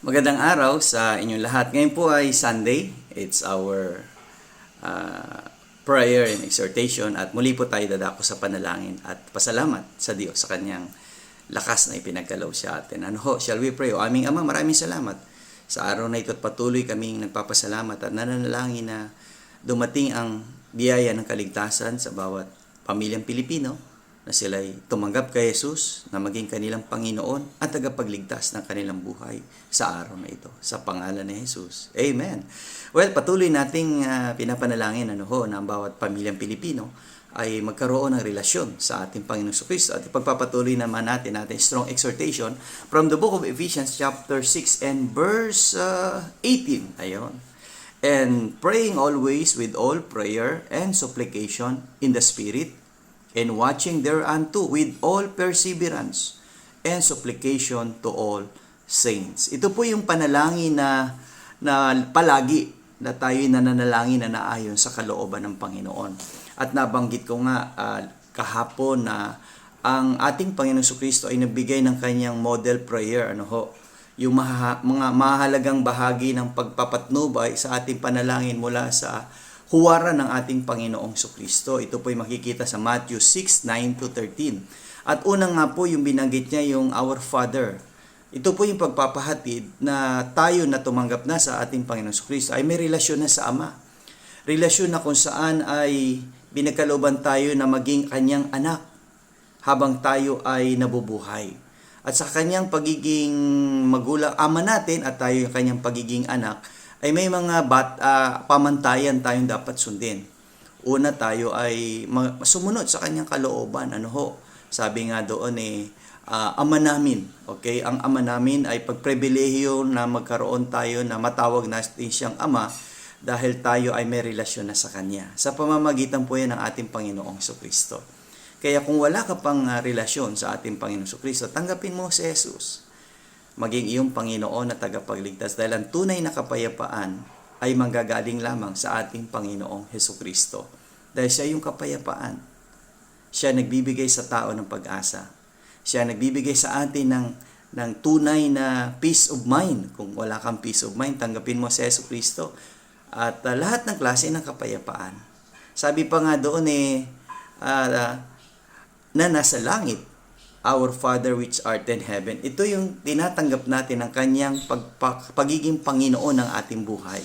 Magandang araw sa inyong lahat. Ngayon po ay Sunday. It's our prayer and exhortation at muli po tayo dadako sa panalangin at pasalamat sa Diyos sa kanyang lakas na ipinagkaloob sa atin. Shall we pray? O aming Ama, maraming salamat sa araw na ito at patuloy kaming nagpapasalamat at nananalangin na dumating ang biyaya ng kaligtasan sa bawat pamilyang Pilipino na sila'y tumanggap kay Jesus na maging kanilang Panginoon at tagapagligtas ng kanilang buhay sa araw na ito. Sa pangalan ni Jesus. Amen. Well, patuloy nating pinapanalangin na ang bawat pamilyang Pilipino ay magkaroon ng relasyon sa ating Panginoong Kristo. At ipagpapatuloy naman natin strong exhortation from the book of Ephesians chapter 6 and verse 18. Ayon. And praying always with all prayer and supplication in the Spirit, and watching thereunto with all perseverance and supplication to all saints. Ito po yung panalangin na palagi na tayo nananalangin na naayon sa kalooban ng Panginoon. At nabanggit ko nga kahapon na ang ating Panginoong Kristo ay nagbigay ng kanyang model prayer, yung mga mahalagang bahagi ng pagpapatnubay sa ating panalangin mula sa huwaran ng ating Panginoong Kristo. Ito po ay makikita sa Matthew 6:9-13. At unang nga po yung binanggit niya yung Our Father. Ito po yung pagpapahatid na tayo na tumanggap na sa ating Panginoong Kristo ay may relasyon na sa Ama. Relasyon na kung saan ay binagkalooban tayo na maging kanyang anak habang tayo ay nabubuhay. At sa kanyang pagiging magulang, ama natin at tayo yung kanyang pagiging anak, ay may mga pamantayan tayong dapat sundin. Una, tayo ay sumunod sa kanyang kalooban. Sabi nga doon ama namin. Okay? Ang ama namin ay pagpribilehiyo na magkaroon tayo na matawag natin siyang ama dahil tayo ay may relasyon na sa kanya. Sa pamamagitan po yan ng ating Panginoong Kristo. Kaya kung wala ka pang relasyon sa ating Panginoong Kristo, tanggapin mo si Jesus maging iyong Panginoon na tagapagligtas dahil ang tunay na kapayapaan ay manggagaling lamang sa ating Panginoong Hesukristo. Dahil siya yung kapayapaan. Siya nagbibigay sa tao ng pag-asa. Siya nagbibigay sa atin ng tunay na peace of mind. Kung wala kang peace of mind, tanggapin mo si Hesukristo. At lahat ng klase ng kapayapaan. Sabi pa nga doon na nasa langit, Our Father which art in heaven. Ito yung tinatanggap natin ng kanyang pagiging Panginoon ng ating buhay.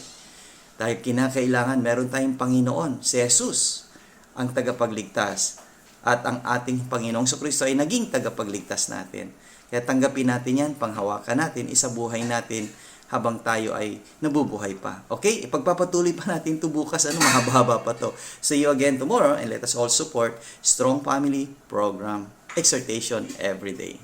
Dahil kinakailangan meron tayong Panginoon, si Jesus, ang tagapagligtas. At ang ating Panginoong Kristo ay naging tagapagligtas natin. Kaya tanggapin natin yan, panghawakan natin, isabuhay natin habang tayo ay nabubuhay pa. Okay? Ipagpapatuloy pa natin ito bukas. Mahaba-haba pa to. See you again tomorrow and let us all support Strong Family Program Exhortation every day.